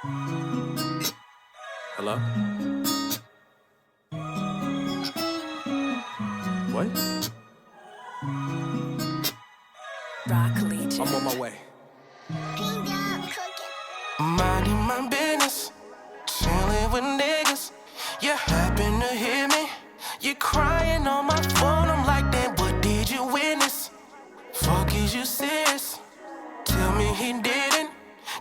Hello? What? I'm on my way. Minding my business, chilling with niggas. You happen to hear me? You crying on my phone. I'm like, damn, what did you witness? Fuck, is you serious? Tell me he didn't.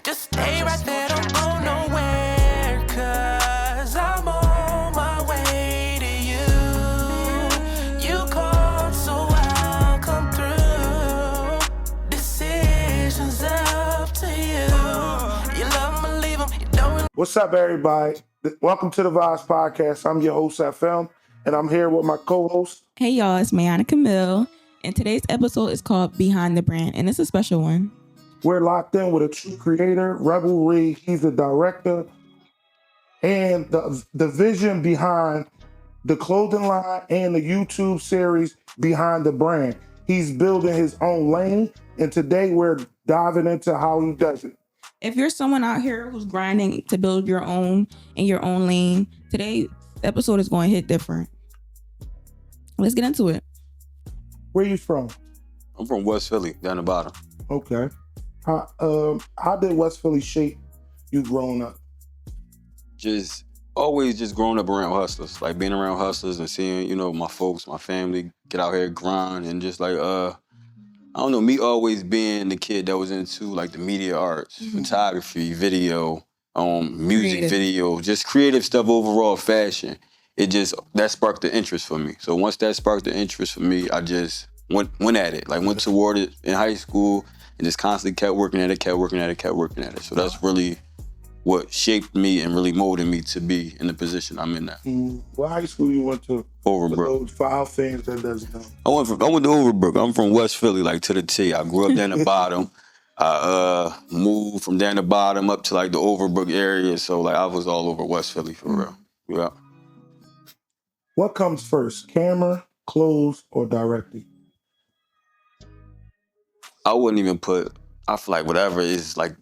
Just stay right there, don't go nowhere. Cause I'm on my way to you. You called, so I'll come through. Decisions up to you. You love me, leave 'em. You don't. What's up, everybody? Welcome to the Thevibes Podcast. I'm your host, FM, and I'm here with my co-host. Hey, y'all, it's Mayana Camille, and today's episode is called Behind the Brand, and it's a special one. We're locked in with a true creator, Rebel Reed. He's the director and the vision behind the clothing line and the YouTube series Behind the Brand. He's building his own lane, and today we're diving into how he does it. If you're someone out here who's grinding to build your own in your own lane, today's episode is going to hit different. Let's get into it. Where you from? I'm from West Philly, down the bottom. Okay. How did West Philly shape you growing up? Just always growing up around hustlers, like being around hustlers and seeing, my folks, my family get out here, grind, and just like, I don't know, me always being the kid that was into like the media arts, photography, video, music video, just creative stuff overall, fashion. That sparked the interest for me. So once that sparked the interest for me, I just went at it, like went toward it in high school and just constantly kept working at it. So that's really what shaped me and really molded me to be in the position I'm in now. What high school you went to? Overbrook. For our fans that doesn't know. I went to Overbrook. I'm from West Philly, like to the T. I grew up down the bottom. I moved from down the bottom up to like the Overbrook area. So like I was all over West Philly for real. Yeah. What comes first, camera, clothes, or directing? I wouldn't even I feel like whatever is like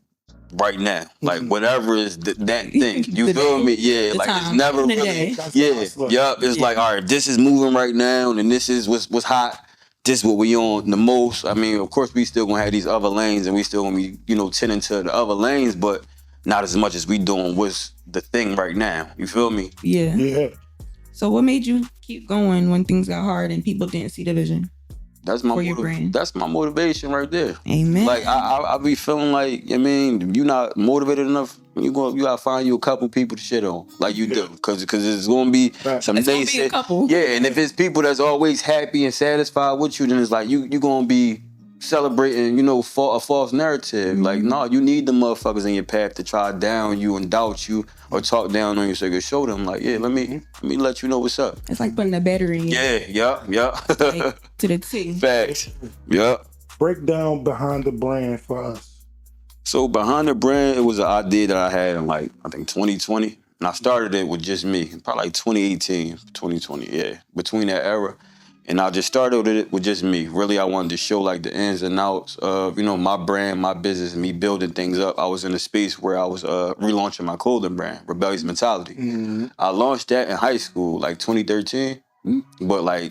right now, like whatever is that thing. You feel me? Yeah, like time. It's never really. It's like, all right, this is moving right now, and this is what's hot. This is what we on the most. I mean, of course, we still gonna have these other lanes, and we still gonna be, tending to the other lanes, but not as much as we doing what's the thing right now. You feel me? Yeah. So, what made you keep going when things got hard and people didn't see the vision? That's my motivation right there. Amen. Like I be feeling like, you're not motivated enough. You gotta find you a couple people to shit on, like you do, because it's gonna be some days. A couple. Yeah, and if it's people that's always happy and satisfied with you, then it's like you gonna be celebrating, a false narrative. Mm-hmm. Like, no, you need the motherfuckers in your path to try down you and doubt you or talk down on you, so you can show them, like, yeah, let me let you know what's up. It's like putting a battery in. Yeah. Like, to the T. Facts. Yeah. Break down Behind the Brand for us. So Behind the Brand, it was an idea that I had in I think 2020. And I started it with just me, probably like 2018, 2020, yeah, between that era. And I just started it with just me. Really, I wanted to show like the ins and outs of, my brand, my business, me building things up. I was in a space where I was relaunching my clothing brand, Rebellious Mentality. Mm-hmm. I launched that in high school, like 2013. Mm-hmm. But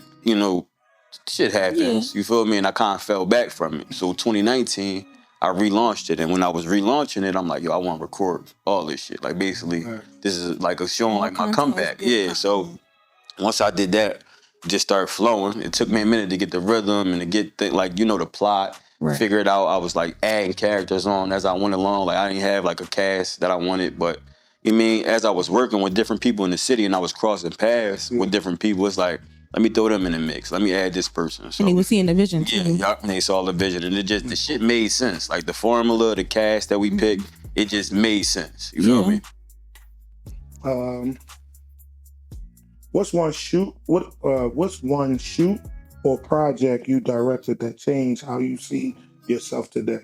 shit happens, you feel me? And I kind of fell back from it. So 2019, I relaunched it. And when I was relaunching it, I'm like, I want to record all this shit. Like basically, this is like a showing like my comeback. Yeah, so once I did that, just started flowing. It took me a minute to get the rhythm and to get the plot, figure it out. I was like adding characters on as I went along. Like I didn't have like a cast that I wanted, but as I was working with different people in the city and I was crossing paths with different people, it's like, let me throw them in the mix. Let me add this person. So, and they were seeing the vision too. Yeah, and they saw the vision, and the shit made sense. Like the formula, the cast that we picked, it just made sense. You feel me? What's one shoot or project you directed that changed how you see yourself today?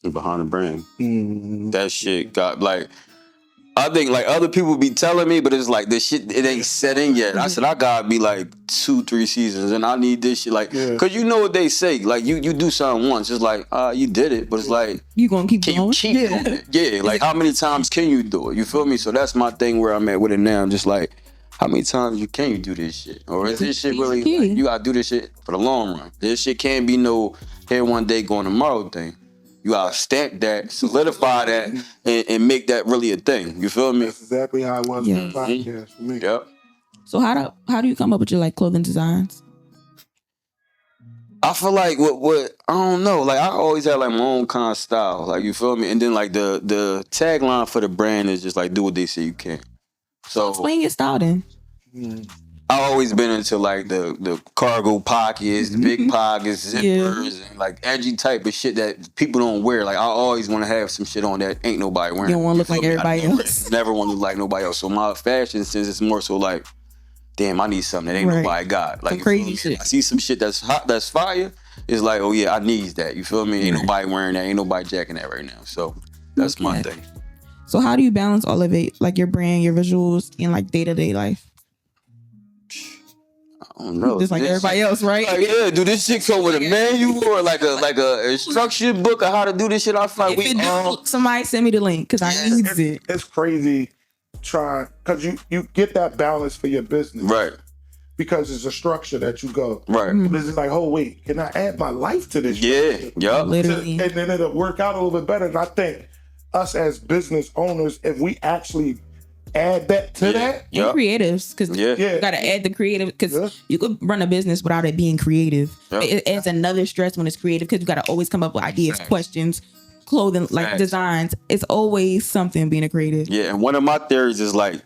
Behind the Brand. Mm-hmm. That shit got I think like other people be telling me, but it's like this shit, it ain't set in yet. I said I gotta be like 2-3 seasons, and I need this shit like, cause you know what they say, like you do something once, it's like you did it, but it's like You gonna keep can going? you keep doing it? Yeah, like how many times can you do it? You feel me? So that's my thing where I'm at with it now. I'm just like, how many times can you do this shit, or is this shit really like, you gotta do this shit for the long run? This shit can't be no here one day going tomorrow thing. You gotta stamp that, solidify that, and make that really a thing. You feel me? That's exactly how it was with the podcast for me. Yep. So how do you come up with your like clothing designs? I feel like what I don't know. Like I always had like my own kind of style. Like you feel me? And then like the tagline for the brand is just like do what they say you can. So Explain your style then. I always been into like the cargo pockets, the big pockets, zippers, and like edgy type of shit that people don't wear. Like I always want to have some shit on that ain't nobody wearing. You don't want to look like feel me? everybody else. Never want to look like nobody else. So my fashion sense is more so like, damn, I need something that ain't nobody got. Like some crazy shit. I see some shit that's hot, that's fire. It's like, oh yeah, I need that. You feel me? Ain't nobody wearing that. Ain't nobody jacking that right now. So that's my thing. So how do you balance all of it, like your brand, your visuals, and like day-to-day life? I don't know. Just like everybody else, right? Like, yeah, do this shit come with a manual or like a instruction book of how to do this shit? I feel like somebody send me the link because I need it. It's crazy trying because you get that balance for your business, right? Because it's a structure that you go, right? This is like, oh wait, can I add my life to this? Yeah, yep. Literally, and then it'll work out a little bit better. And I think us as business owners, if we actually add that to that, and creatives, because you gotta add the creative, because you could run a business without it being creative. It adds another stress when it's creative because you gotta always come up with ideas, questions, clothing, like designs. It's always something being a creative. Yeah, and one of my theories is like,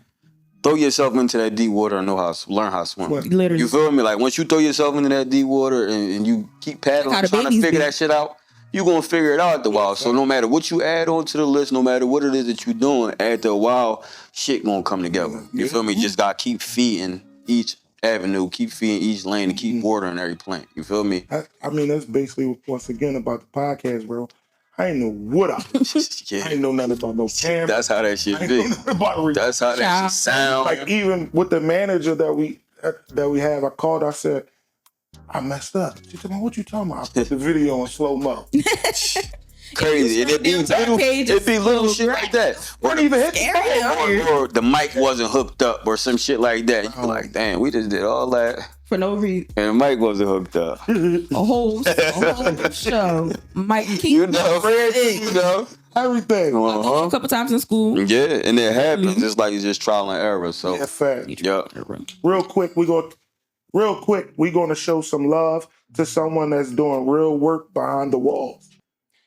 throw yourself into that deep water and learn how to swim. Literally, you feel me? Like once you throw yourself into that deep water and you keep paddling, trying to figure that shit out, you're going to figure it out after a while. So no matter what you add on to the list, no matter what it is that you're doing, after a while, shit going to come together. You feel me? Just got to keep feeding each avenue, keep feeding each lane, and keep watering every plant. You feel me? I mean, that's basically, once again, about the podcast, bro. I ain't know what I was. I ain't know nothing about no camera. That's how that shit be. That's how that shit sound. Like even with the manager that we have, I called, I said, I messed up. She told me, what you talking about? I put the video in slow-mo. Crazy. And it'd be little shit like that. Or even or the mic wasn't hooked up or some shit like that. You're like, damn, we just did all that. For no reason. And the mic wasn't hooked up. a whole show. Mic keep everything. A couple times in school. Yeah, and it happens. It's like it's just trial and error. So yeah, fact. Yeah. Real quick, we're gonna show some love to someone that's doing real work behind the walls.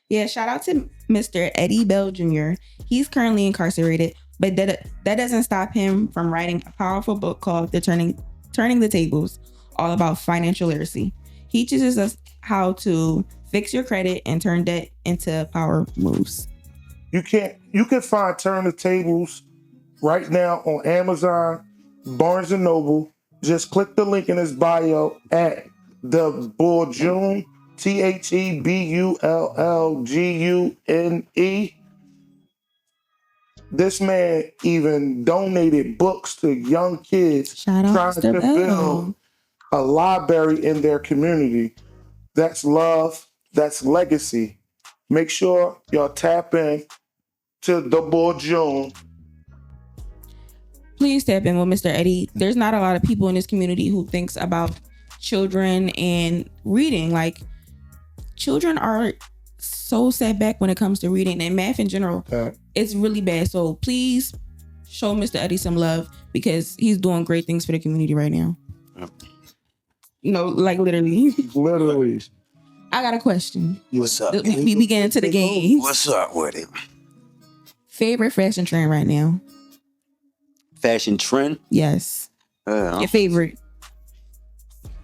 Yeah, shout out to Mr. Eddie Bell Jr. He's currently incarcerated, but that doesn't stop him from writing a powerful book called Turning the Tables, all about financial literacy. He teaches us how to fix your credit and turn debt into power moves. You can find Turn the Tables right now on Amazon, Barnes & Noble. Just click the link in his bio at the Bullgune, TheBullGune. This man even donated books to young kids trying to build a library in their community. That's love. That's legacy. Make sure y'all tap in to the Bullgune. Please tap in with Mr. Eddie. There's not a lot of people in this community who thinks about children and reading. Like, children are so set back when it comes to reading and math in general. It's really bad. So please show Mr. Eddie some love because he's doing great things for the community right now. You know, like literally. Literally. I got a question. What's up? We begin into the game. What's up with it? Favorite fashion trend right now? Fashion trend? Yes. Your favorite?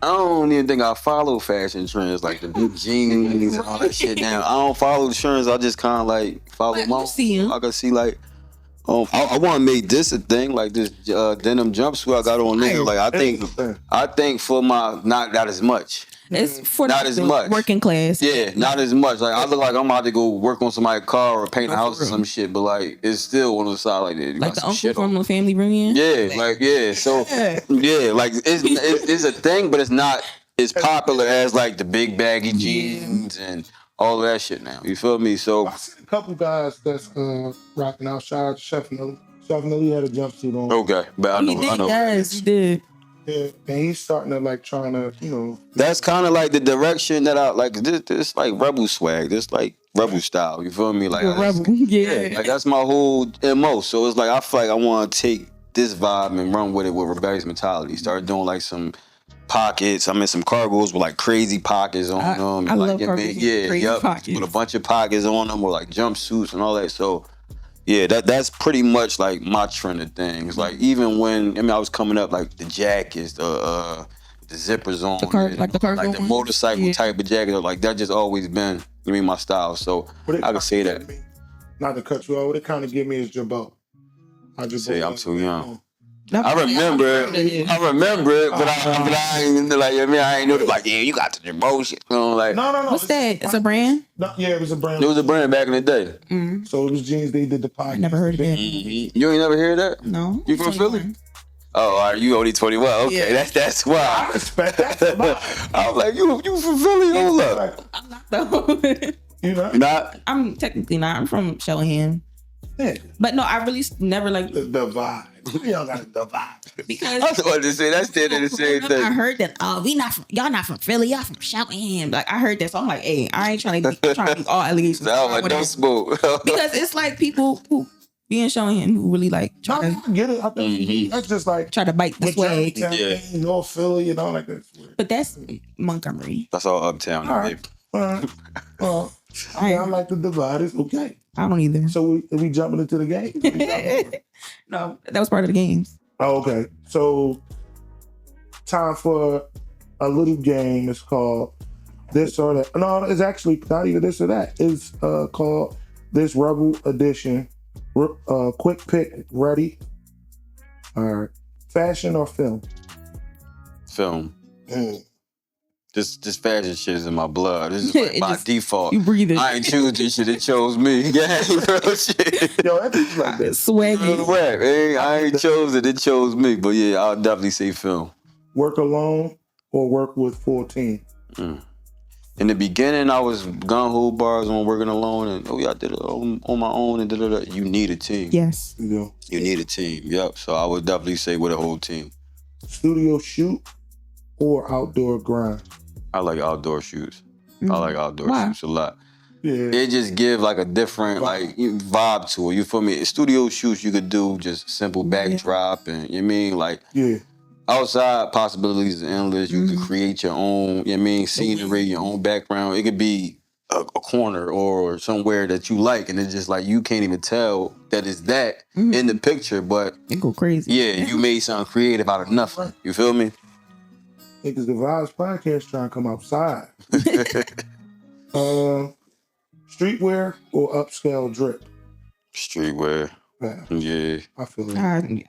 I don't even think I follow fashion trends like the big jeans and all that shit now. I don't follow the trends. I just kind of like follow my own. I can see like, I want to make this a thing, like this denim jumpsuit I got on there. Like I think for my not as much. It's for Not the as much. working class. Yeah, not as much. Like I look like I'm about to go work on somebody's car or paint a house or some shit, but like it's still on the side like that. Like the uncle from the family reunion. Yeah, like yeah. So yeah, like it's a thing, but it's not as popular as like the big baggy jeans and all that shit now. You feel me? So I seen a couple guys that's rocking out. Shout out to Chef Nelly. Chef Nelly had a jumpsuit on. okay, but I know. Yes, he did. Yeah, and he's starting to like trying to, That's kind of like the direction that I like. This like rebel swag. This like rebel style. You feel me? Like Rebel. Yeah. like that's my whole MO. So it's like I feel like I want to take this vibe and run with it with rebellious mentality. Start doing like some pockets. I'm in some cargos with like crazy pockets on them. I like, love cargos with crazy pockets. With a bunch of pockets on them or like jumpsuits and all that. So yeah, that's pretty much like my trend of things. Like even when I was coming up, like the jackets, the zippers on, like the motorcycle type of jacket, like that just always been my style. So I could say that. Not to cut you off, what it kind of give me is Jabot. Say I'm too young. I remember it, but I ain't like I ain't know it. Like you got the Jabot shit. Like no. What's that? It's a brand. No, yeah, it was a brand. It was a brand back in the day. Mm-hmm. So it was jeans. They did the pocket. I never heard of it. Mm-hmm. You ain't never hear that? No. You from Philly? Oh, all right, you only 21. Okay, that's why. I respect that. I was like, you from Philly? Hold up. I'm not though. You know? Not? I'm technically not. I'm from Shellham. Yeah. But no, I really never like the vibe. Y'all got the vibe. Because I was about to say that's still the same thing. I heard that y'all not from Philly, y'all from Shellham. Like I heard that, so I'm like, hey, I ain't trying to be all allegations. Like don't smoke. Because it's like people who be in Shellham who really like try I get it. I think that's just like try to bite the swag. North Philly, like that. But that's Montgomery. That's all uptown, baby. Well, I like the divide. It's okay. I don't either. So we jumping into the game? No, that was part of the games. Oh, okay. So time for a little game. It's called This or That. No, it's actually not even this or that. It's called This Rebel Edition. Quick pick. Ready? All right. Fashion or film? Film. This fashion shit is in my blood. This is like my default. You breathe it. I ain't choose this shit. It chose me. Yeah, real shit. Yo, that's like that. Swaggy. I ain't chose it. It chose me. But yeah, I'll definitely say film. Work alone or work with full team? In the beginning, I was gun-ho bars on working alone, and I did it on my own, and da-da-da. You need a team. Yes. You need a team. Yep. So I would definitely say with a whole team. Studio shoot or outdoor grind? I like outdoor shoots. I like outdoor shoots a lot. Yeah. It just give like a different like vibe to it. You feel me? Studio shoots you could do just simple backdrop and like outside possibilities are endless. You could create your own, scenery, your own background. It could be a corner or somewhere that you like, and it's just like you can't even tell that it's that in the picture, but it go crazy. Yeah, you made something creative out of nothing. You feel me? Because the Thevibes Podcast trying to come outside. Streetwear or upscale drip? Streetwear. Yeah. I feel it.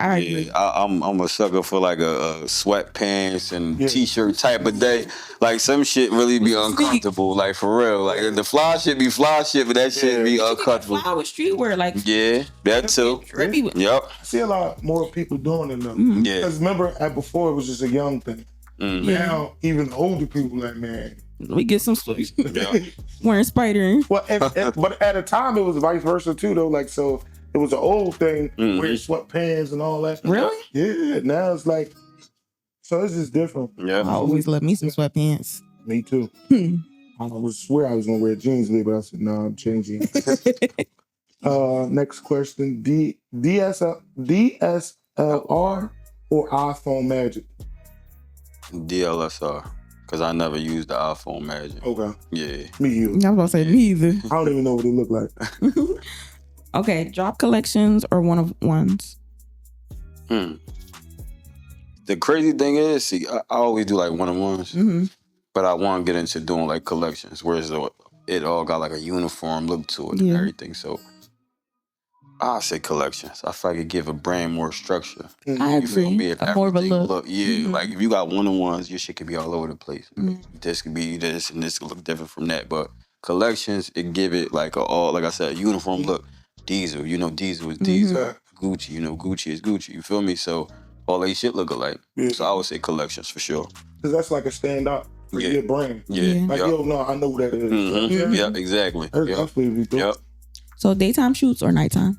I agree. I'm a sucker for like a sweatpants and t-shirt type of day. Like some shit really be uncomfortable. Like for real. Like the fly shit be fly shit, but that shit be uncomfortable. Fly with streetwear, like that too. Yep. I see a lot more people doing it though. Yeah. Because remember, before it was just a young thing. Now even older people like, man, we get some wearing spider. Well, but at a time it was vice versa too though. Like so. It was an old thing, wearing sweatpants and all that. Really? Yeah. Now it's like, so it's just different. Yeah. I always love me some sweatpants. Me too. I was swear I was gonna wear jeans today, but I said no, I'm changing. Next question: DSLR or iPhone Magic? DLSR, because I never used the iPhone Magic. Okay. Yeah. Me either. I was about to say me either. I don't even know what it look like. Okay, drop collections or one of ones? The crazy thing is, see, I always do like one-on-ones, but I want to get into doing like collections, whereas it all got like a uniform look to it and everything. So I say collections. I feel like it give a brand more structure. I You feel agree. me? If More of a everything look. Yeah, like if you got one-on-ones, your shit could be all over the place. This could be this and this could look different from that. But collections, it give it like like I said, uniform look. Diesel, Diesel is Diesel. Gucci, Gucci is Gucci. You feel me? So all they shit look alike. Yeah. So I would say collections for sure. Because that's like a stand up for your brand. Yeah. Like, yo, no, I know who that is. Mm-hmm. Yeah, exactly. That's really dope. Yep. So daytime shoots or nighttime?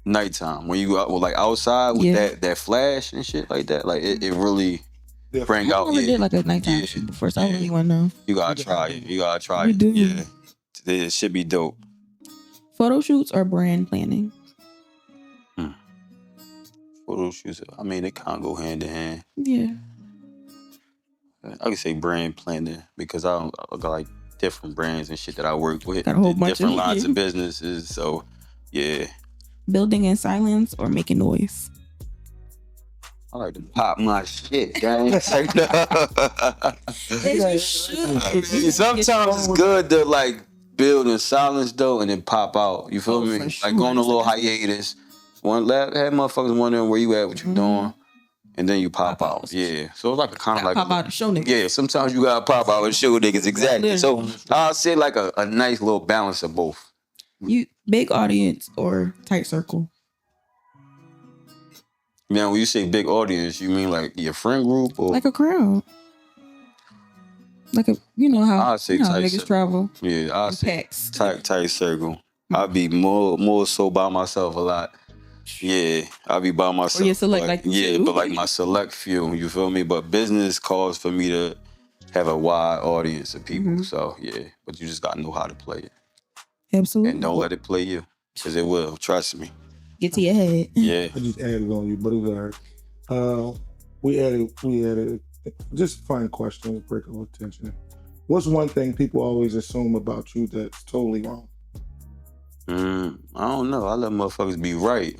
Nighttime. When you go out, like outside with that flash and shit like that, like it really bring out. I never did like a nighttime shoot before, so I really want to know. You gotta try it. You gotta try You it. do. Yeah. It should be dope. Photo shoots or brand planning? Photo shoots. I mean, they kind of go hand in hand. Yeah. I could say brand planning because I got like different brands and shit that I work with. Got a whole bunch different of lines of businesses. So, yeah. Building in silence or making noise? I like to pop my shit, gang. Sometimes it's good to like build in silence though and then pop out. You feel me? Like go on a little hiatus. Have motherfuckers wondering where you at, what you doing, and then you pop out. Yeah. So it's like a kind of like pop out and show niggas. Yeah, sometimes you gotta pop out and show niggas exactly. So I'll say like a nice little balance of both. You big audience or tight circle? Man, when you say big audience, you mean like your friend group or Like a crowd. Like how I'll say tight niggas circle. travel. Yeah, I'll say Packs. tight circle. I'll be more so by myself a lot. Yeah, I'll be by myself. Or you select like few. but like my select few, you feel me? But business calls for me to have a wide audience of people. So yeah, but you just gotta know how to play it. Absolutely. And don't let it play you, because it will. Trust me. Get to your head. Yeah. I just added on you, but it was all right. We added just a fun question to break a little tension. What's one thing people always assume about you that's totally wrong? I don't know. I let motherfuckers be right.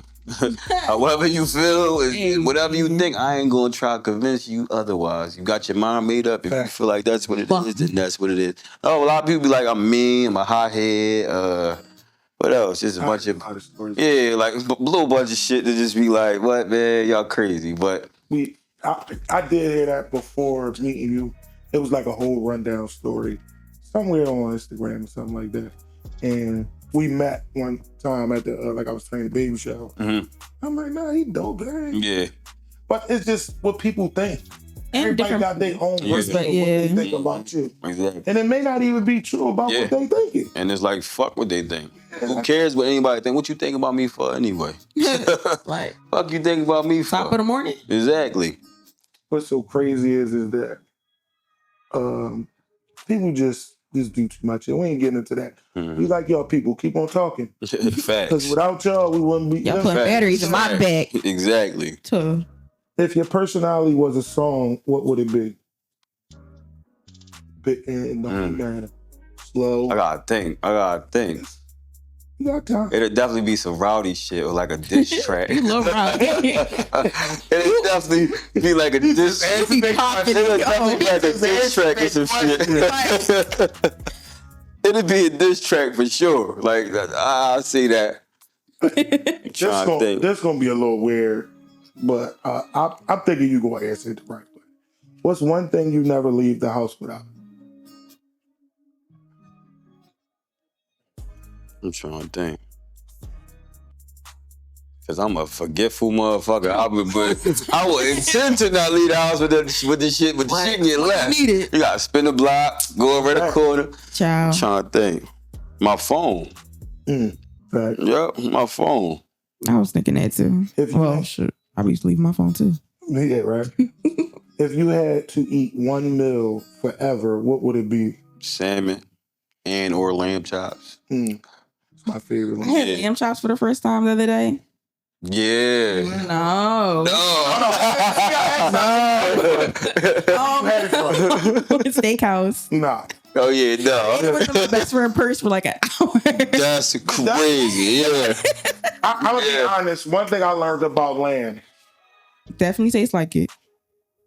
However you feel, whatever you think, I ain't gonna try to convince you otherwise. You got your mind made up. If you feel like that's what it is, then that's what it is. Oh, a lot of people be like, I'm mean, I'm a hothead, what else? Just a bunch of like a little bunch of shit to just be like, what, man, y'all crazy. But I did hear that before meeting you. It was like a whole rundown story somewhere on Instagram or something like that. And we met one time at the like I was training the baby shower. I'm like, nah, he dope, man. Yeah. But it's just what people think. And everybody got their own version of what they think about you. Exactly. And it may not even be true about what they thinking. And it's like, fuck what they think. Who cares what anybody think? What you think about me for anyway? Like, fuck you think about me for? Top of the morning? Exactly. What's so crazy is that people just do too much. And we ain't getting into that. We like y'all people. Keep on talking. Facts. Because without y'all, we wouldn't be. Y'all putting batteries in my back. Exactly. If your personality was a song, what would it be? Big and don't matter. Slow. I gotta think. You got time. It'll definitely be some rowdy shit or like a diss track. You love rowdy. It'll definitely be like a diss. It'll definitely be like a diss track or some shit. It'll be a diss track for sure. Like I'll say that. This gonna be a little weird, but I'm thinking you gonna answer it the right way. What's one thing you never leave the house without? I'm trying to think. Cause I'm a forgetful motherfucker. I would intend to not leave the house with the shit, but the shit get left. You gotta spin the block, go over the corner. Ciao. I'm trying to think. My phone. Right. Yep, my phone. I was thinking that too. Shit. I used to leave my phone too. Yeah, right. If you had to eat one meal forever, what would it be? Salmon and or lamb chops. It's my favorite one. I had lamb chops for the first time the other day. Yeah. No. Steakhouse. Nah. Oh yeah, no. I went to my best friend purse for like an hour. That's crazy. Yeah. I'm gonna be honest. One thing I learned about lamb. Definitely tastes like it.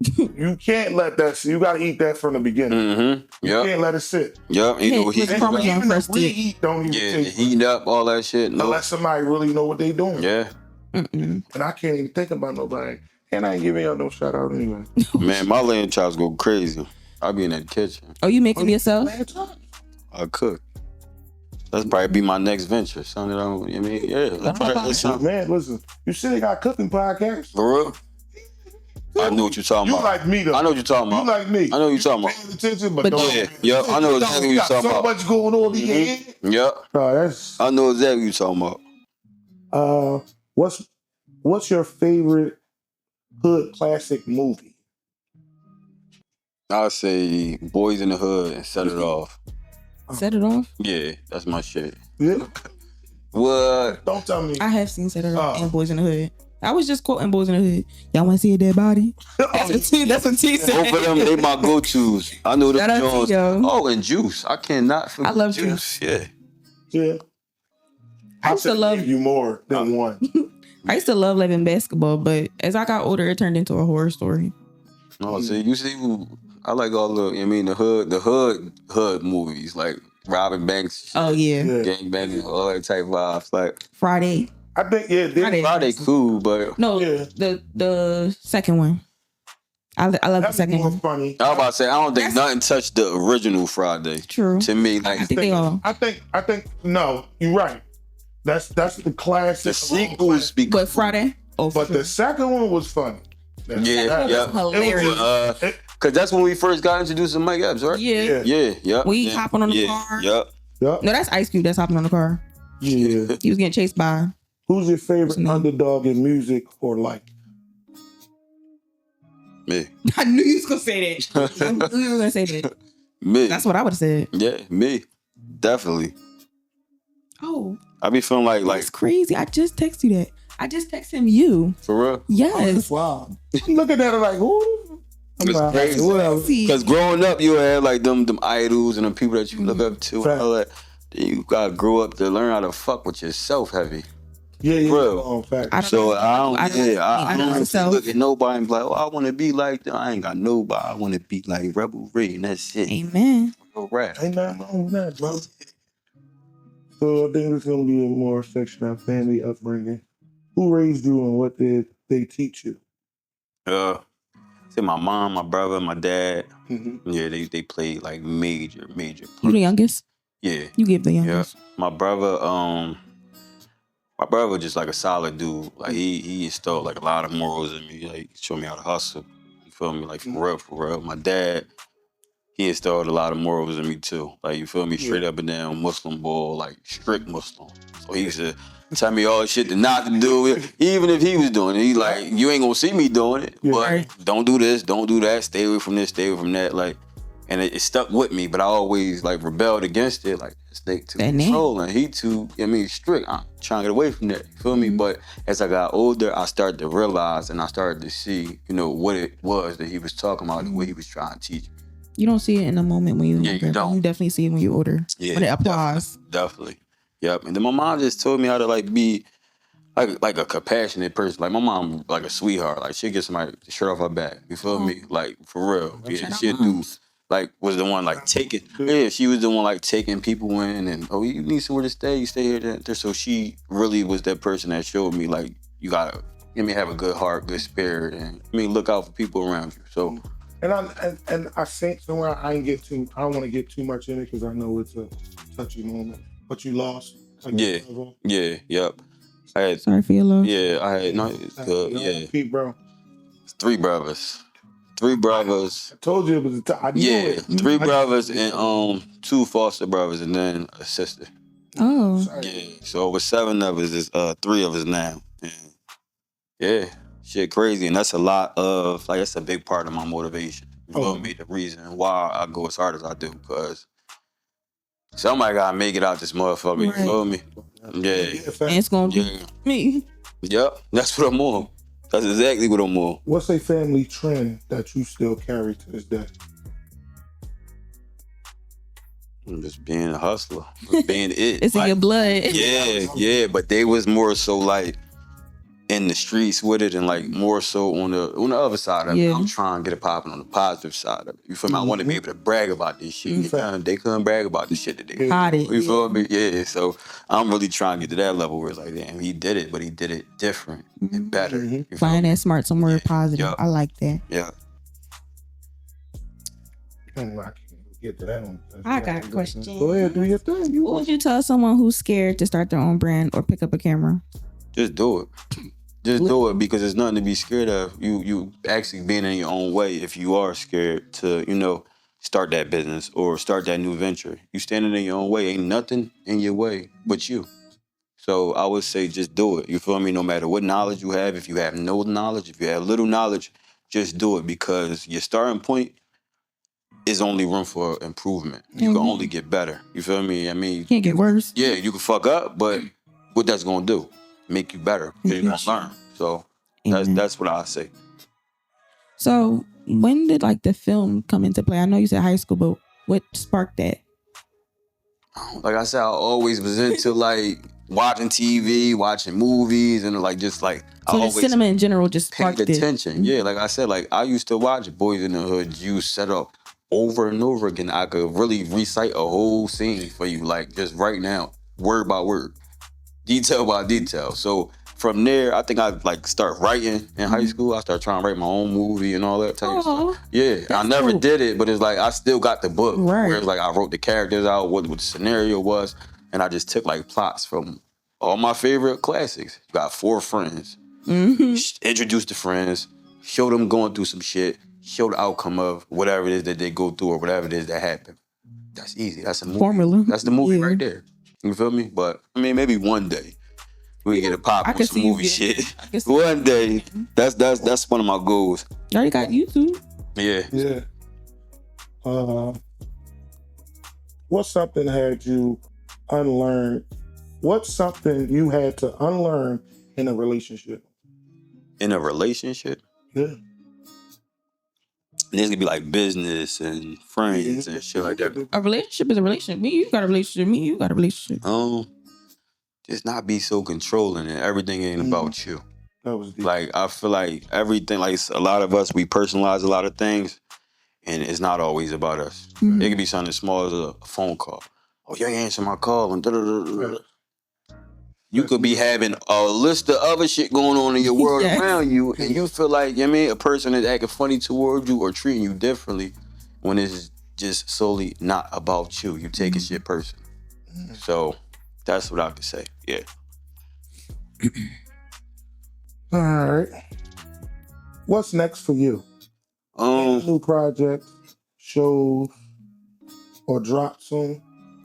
You can't let that sit. You got to eat that from the beginning. Mm-hmm. You can't let it sit. Yep. You know, Hit with Parmesan Even the crust dip. reheat don't even taste heat up all that shit. No. unless somebody really know what they doing. Yeah. Mm-mm. And I can't even think about nobody. And I ain't giving y'all no shout out anyway. Man, my lamb chops go crazy. I be in that kitchen. Oh, you make them yourself? I cook. That's probably be my next venture. Something that I mean, yeah. That's probably something. Man, listen, you said they got cooking podcasts. For real? I know what you're talking You about. like me though. I know what you're talking about. You like me. I know what you're talking about. Paying attention, but But don't. Yeah, I know exactly what you're talking so about. much going on in your head. Yep. That's I know exactly what you're talking about. what's your favorite hood classic movie? I'll say Boys in the Hood and Set It Off. Set It Off? Yeah, that's my shit. Yeah. What? Don't tell me. I have seen Set It Off Oh. and Boys in the Hood. I was just quoting Boys in the Hood. Y'all want to see a dead body? That's what T said. Both of them, they my go-tos. I know Shout them out to Jones. yo. Oh, and Juice. I cannot forget I love Juice. Yeah. Yeah. I used to love you more than one. I used to love Living Basketball, but as I got older, it turned into a horror story. Oh, see, you see, I like all the hood movies, like Robin Banks, Oh yeah, Yeah. gang banging, all that type vibes. Like Friday. I think Friday cool, but No, Yeah. the second one. I love the that's second more one. funny. I was about to say I don't think nothing touched the original Friday. True. To me, like I think they all. I think no, you're right. That's the classic. the sequels be But Friday. Oh, But the second one was funny. yeah. hilarious. Cause that's when we first got introduced to Mike Epps, right? Yeah. Yeah. We yeah. hopping on the yeah. car. Yep. Yeah. No, that's Ice Cube. That's hopping on the car. Yeah. He was getting chased by. Who's your favorite What's his name? underdog in music or life? Me. I knew you was gonna say that. I knew you was gonna say that. Me. That's what I would have said. Yeah, me. Definitely. Oh, I be feeling like that's crazy. I just texted you that. I just texted him you. for real. Yes. Wow. I'm looking at it like, ooh. I'm It's like, crazy. whatever. See, Because growing up, you had like them idols and the people that you look up to and Fact. all that. Then you gotta grow up to learn how to fuck with yourself heavy. Yeah. Bro. Oh, fact. I don't So know. I don't I know really myself. look at nobody and be like, oh, I wanna be like them. I ain't got nobody. I wanna be like Rebel Ray and that's it. Amen. No rap. Ain't nothing wrong with that, bro. So I think it's gonna be a more section of family upbringing. Who raised you and what did they teach you? Say my mom, my brother, my dad. Mm-hmm. Yeah, they played like major. You the youngest? Yeah. You give the Yeah. youngest. My brother just like a solid dude. Like he instilled like a lot of morals in me. Like showed me how to hustle. You feel me? Like for real. My dad, he instilled a lot of morals in me too. Like you feel me? Straight up and down Muslim boy, like strict Muslim. So he used to tell me all the shit to not to do it. Even if he was doing it, he like, you ain't gonna see me doing it. Yeah. But Right. don't do this, don't do that, stay away from this, stay away from that. Like, and it stuck with me, but I always like rebelled against it. Like, stay too That name. controlling. He too, strict. I'm trying to get away from that. You feel me? But as I got older, I started to realize and I started to see, what it was that he was talking about and what he was trying to teach me. You don't see it in the moment when you're Yeah, you younger. don't. You definitely see it when you're older. Yeah, When it applies. Definitely. Yep. And then my mom just told me how to like be like a compassionate person. Like my mom, like a sweetheart. Like she'd get somebody the shirt off her back. You feel me? Like for real. Yeah. Shout out She'd do moms. like was the one like taking. Yeah, she was the one like taking people in and you need somewhere to stay. You stay here. There. So she really was that person that showed me like you gotta have a good heart, good spirit, and look out for people around you. So. And I think somewhere I don't want to get too much in it because I know it's a touchy moment. But you lost. Yeah. Yeah. Yep. I had. Sorry for your loss. Yeah. I had. No. It's good. Yeah. Pete, bro. 3 brothers. 3 brothers. I told you it was I knew Yeah, it. 3 brothers and 2 foster brothers and then a sister. Oh. Sorry. Yeah, so with 7 of us, is 3 of us now. And yeah, shit crazy, and that's a lot of that's a big part of my motivation. You feel me? The reason why I go as hard as I do, because somebody gotta make it out this motherfucker. Right. You feel me? Yeah, And it's gonna be yeah, me. yep. That's what I'm on. That's exactly what I'm on. What's a family trend that you still carry to this day? I'm just being a hustler, just being it. It's in your blood. Yeah, but they was more so like in the streets with it, and like more so on the other side of it. I'm trying to get it popping on the positive side of it. You feel me? I want to be able to brag about this shit. They couldn't brag about the shit that they did. You feel me? Yeah. So I'm really trying to get to that level where it's like, damn, he did it, but he did it different and better. Find that smart somewhere positive. I like that. Yeah. I can't get to that one. I got a question. Go ahead, do your thing. What would you tell someone who's scared to start their own brand or pick up a camera? Just do it. Just do it, because there's nothing to be scared of. You actually being in your own way. If you are scared to, start that business or start that new venture, you standing in your own way. Ain't nothing in your way but you. So I would say just do it. You feel me? No matter what knowledge you have, if you have no knowledge, if you have little knowledge, just do it, because your starting point is only room for improvement. You can only get better. You feel me? I mean, Can't get worse. Yeah, you can fuck up, but what that's gonna do? Make you better. You're gonna learn. So that's what I say. So when did like the film come into play? I know you said high school, but what sparked that? Like I said, I always was into like watching TV, watching movies, and like just like so I always cinema in general just paid sparked attention. Yeah, like I said, like I used to watch Boys in the Hood. You set up over and over again. I could really recite a whole scene for you, like just right now, word by word, detail by detail. So from there, I think I like start writing in high school. I started trying to write my own movie and all that type of stuff. Yeah, I never did it, but it's like I still got the book. Right. Where it's like I wrote the characters out, what the scenario was, and I just took like plots from all my favorite classics. You got 4 friends. Introduce the friends, show them going through some shit, show the outcome of whatever it is that they go through or whatever it is that happened. That's easy. That's a movie. Formula. That's the movie right there. You feel me? But I mean, maybe one day we get a pop on some movie shit. One day. That's one of my goals. You already got YouTube. Yeah. What's something had you unlearn? What's something you had to unlearn in a relationship? In a relationship? Yeah. There's gonna be like business and friends and shit like that. A relationship is a relationship. Me, you got a relationship. Me, you got a relationship. Just not be so controlling and everything ain't about you. That was deep. Like I feel like everything, like a lot of us, we personalize a lot of things, and it's not always about us. It could be something as small as a phone call. Oh, you ain't answering my call and da-da-da-da-da. You could be having a list of other shit going on in your world around you, and you feel like, a person is acting funny towards you or treating you differently when it's just solely not about you. You taking shit personal. So that's what I could say. Yeah. All right. What's next for you? New projects, shows, or drop soon?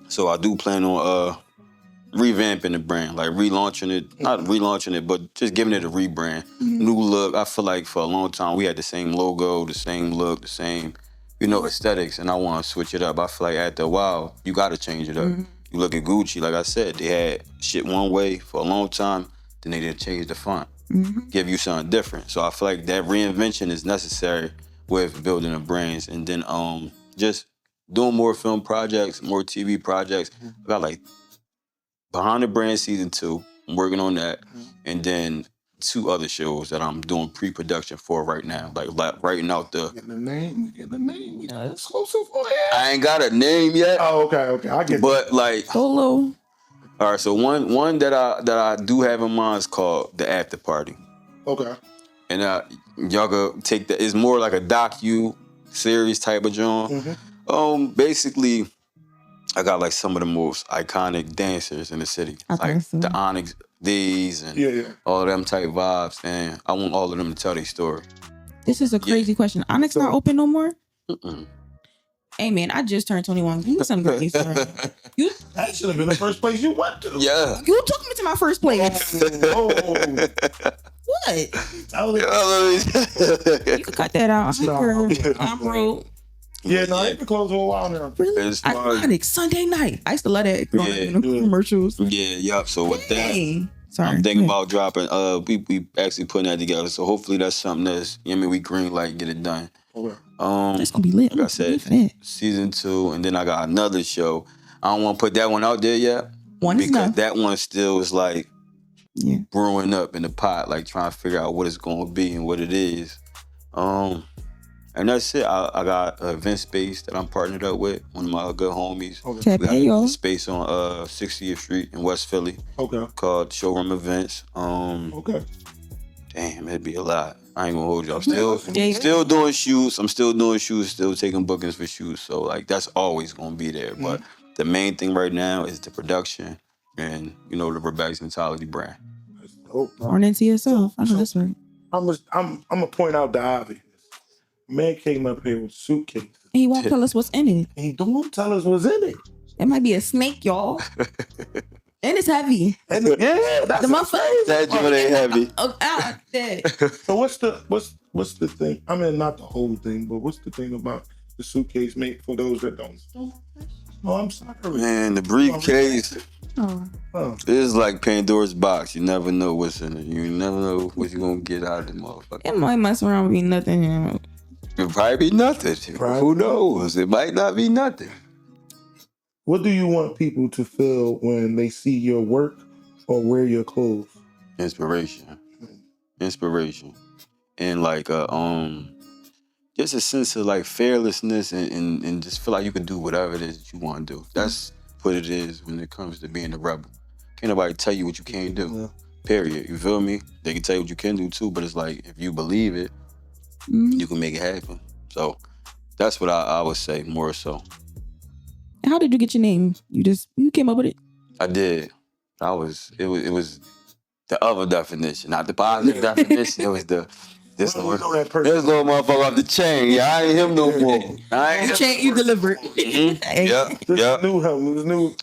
So I do plan on revamping the brand, like relaunching it, not relaunching it, but just giving it a rebrand. New look. I feel like for a long time we had the same logo, the same look, the same, aesthetics, and I want to switch it up. I feel like after a while, you got to change it up. You look at Gucci, like I said, they had shit one way for a long time, then they didn't change the font, give you something different. So I feel like that reinvention is necessary with building the brands, and then just doing more film projects, more TV projects. I got like Behind the Brand Season 2, I'm working on that. And then 2 other shows that I'm doing pre-production for right now. Like writing out the... Get the name. Exclusive for it. I ain't got a name yet. Oh, okay. I get But like... Solo. All right, so one that I do have in mind is called The After Party. Okay. And y'all go take that. It's more like a docu-series type of genre. Basically... I got like some of the most iconic dancers in the city. Like the Onyx D's and all of them type vibes. And I want all of them to tell their story. This is a crazy question. Onyx not open no more? Hey man, I just turned 21. Give me some grace. That should have been the first place you went to. Yeah. You took me to my first place. What? You could cut that out. I'm broke. Yeah, no, they've been closed for a while now. Really? Iconic Sunday night. I used to love that commercials. Yeah. So with that, I'm thinking about dropping. We actually putting that together. So hopefully that's something that's we green light, get it done. Okay. That's gonna be lit. Like I said, season 2, and then I got another show. I don't want to put that one out there yet. Because that one still is like brewing up in the pot, like trying to figure out what it's going to be and what it is. And that's it. I got an event space that I'm partnered up with, one of my good homies. Okay. We got a space on 60th Street in West Philly. Okay. Called Showroom Events. Okay. Damn, it'd be a lot. I ain't gonna hold you. I'm still doing shoots. I'm still doing shoots, still taking bookings for shoots. So like that's always gonna be there. But the main thing right now is the production and the Rebecca's Mentality brand. Born into yourself. I know that's right. I'm gonna point out the obvious. Man came up here with a suitcase. And he won't tell us what's in it. And he don't tell us what's in it. It might be a snake, y'all. And it's heavy. And that's the motherfucker. That joint ain't heavy. So what's the thing? I mean, not the whole thing, but what's the thing about the suitcase mate for those that don't? Oh, I'm sorry. Man, the briefcase is like Pandora's box. You never know what's in it. You never know what you're gonna get out of the motherfucker. It might mess around with nothing. It probably be nothing. Who knows? It might not be nothing. What do you want people to feel when they see your work or wear your clothes? Inspiration. And like just a sense of like fearlessness and just feel like you can do whatever it is that you want to do. That's what it is when it comes to being a rebel. Can't nobody tell you what you can't do. Yeah. Period. You feel me? They can tell you what you can do too, but it's like if you believe it, you can make it happen. So that's what I would say more so. How did you get your name? You came up with it? I did. It was the other definition, not the positive definition. It was this little motherfucker off the chain. Yeah, I ain't him no more. I ain't chain you delivered. Yep. New him.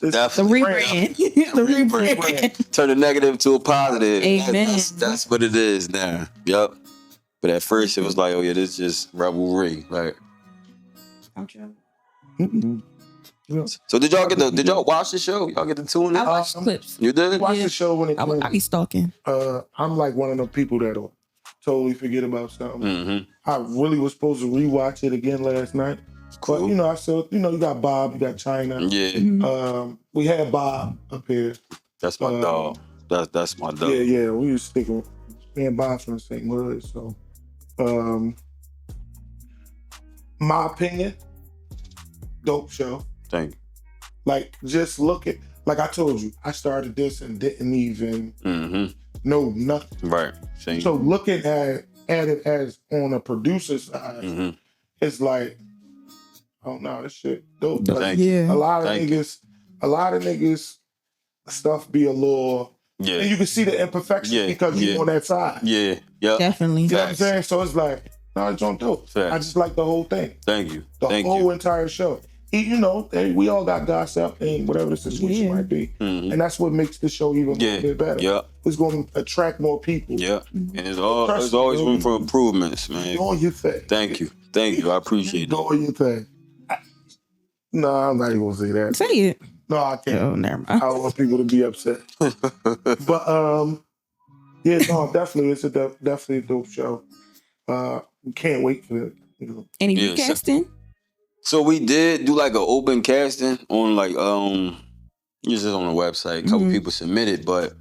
The rebrand. The rebrand. Turn the negative to a positive. Amen. That's what it is now. Yep. But at first it was like, oh yeah, this is just revelry. Like. So did y'all watch the show? Y'all get to tune in? I watched clips. You did? Watch the show when it came. I be stalking. I'm like one of the people that'll totally forget about something. Mm-hmm. I really was supposed to rewatch it again last night. Cool. But I still, you got Bob, you got China. Yeah. Mm-hmm. We had Bob up here. That's my dog. That's my dog. Yeah. We was sticking. Me and Bob from the same hood, so. My opinion, dope show. Thank you. Like, just look at, like I told you, I started this and didn't even know nothing. Right. Same. So looking at it as on a producer side, it's like, oh no, this shit dope. Like, a lot of niggas stuff be a little. Yeah. And you can see the imperfection because you're on that side. Yeah. Yep. Definitely. You know what I'm saying? So it's like, no, it's on dope. Facts. I just like the whole thing. Thank you. The whole entire show. We all got gossip and whatever the situation might be. Mm-hmm. And that's what makes the show even a bit better. Yeah. It's going to attract more people. Yeah. And there's always room for improvements, man. Do all your thing. Thank you. I appreciate it. Do all your thing. No, I'm not even going to say that. Say it. No, I can't. Oh, never mind. I don't want people to be upset. But, definitely. It's definitely a dope show. Can't wait for it. Any recasting? So we did do like an open casting on like just on the website. A couple people submitted, but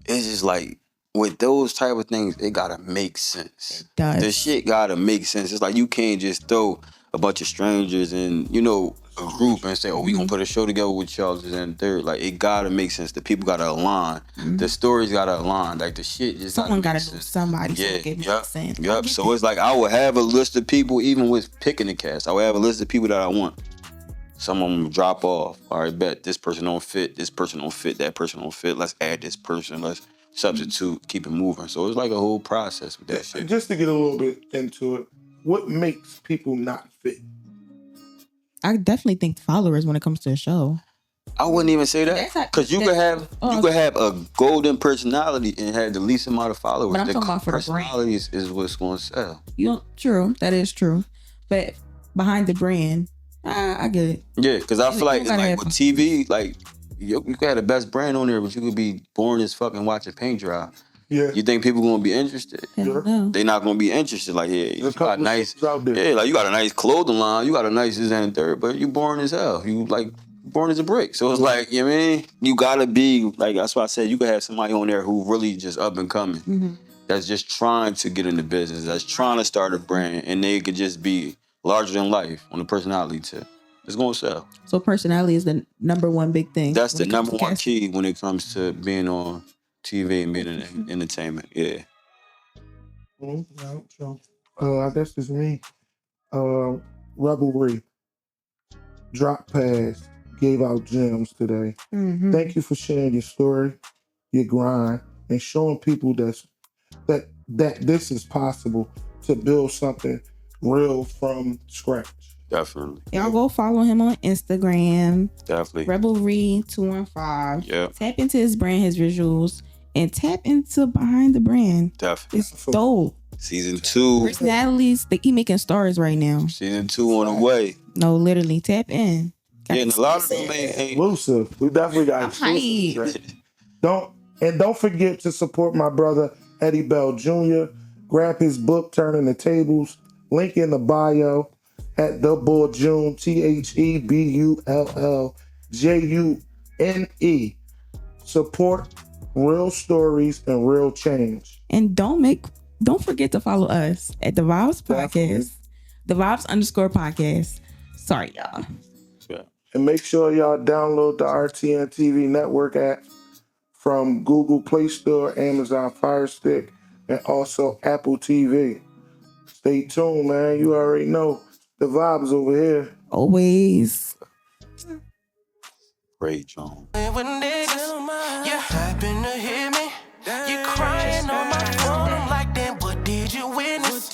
it's just like with those type of things, it gotta make sense. It does. The shit gotta make sense. It's like you can't just throw a bunch of strangers in, a group and say, oh, we gonna put a show together with y'all and third. Like it gotta make sense. The people gotta align. The stories gotta align. Like the shit just someone gotta do somebody. Yep. So it's like I would have a list of people, even with picking the cast. I would have a list of people that I want. Some of them drop off. All right, bet this person don't fit. This person don't fit. That person don't fit. Let's add this person. Let's substitute. Keep it moving. So it's like a whole process with that shit. Just to get a little bit into it, what makes people not fit? I definitely think followers when it comes to a show. I wouldn't even say that because you could have a golden personality and have the least amount of followers. But I'm talking about for the brand. Is what's going to sell. True, that is true. But behind the brand, I get it. Yeah, because I feel like with TV, like you could have the best brand on there, but you could be boring as fucking watching paint dry. Yeah. You think people gonna be interested? No. They not gonna be interested. Like, you got nice, like you got a nice clothing line, you got a nice this and third, but you boring as hell. You like born as a brick. So it's like, you know what I mean? You gotta be, like, that's why I said you could have somebody on there who really just up and coming. That's just trying to get into business, that's trying to start a brand, and they could just be larger than life on the personality tip. It's gonna sell. So personality is the number one big thing. That's the number one key when it comes to being on TV and being in entertainment. Yeah. I guess it's me. Revelry. Drop Pass gave out gems today. Thank you for sharing your story, your grind, and showing people that this is possible to build something real from scratch. Definitely. Y'all go follow him on Instagram. Definitely. Revelry 215. Yeah. Tap into his brand, his visuals, and tap into behind the brand. Definitely. It's dope. Season 2. Personalities, he making stars right now. Season 2 on the way. No, literally, tap in. Yeah, and a lot of them ain't. Exclusive. We definitely got exclusive. Don't forget to support my brother Eddie Bell Jr. Grab his book, Turning the Tables. Link in the bio at The Bull June, TheBullJune. Support real stories and real change. And don't forget to follow us at Thevibes Podcast. Thevibes_podcast. Sorry, y'all. Yeah. And make sure y'all download the RTN TV network app from Google Play Store, Amazon Fire Stick, and also Apple TV. Stay tuned, man. You already know the vibes over here. Always. Great, John. When niggas, you happen to hear me. You crying on my phone. I'm like, damn, what did you witness?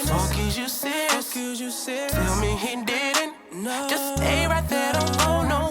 Fuck is you serious? Tell me he didn't. Just stay right there, don't go no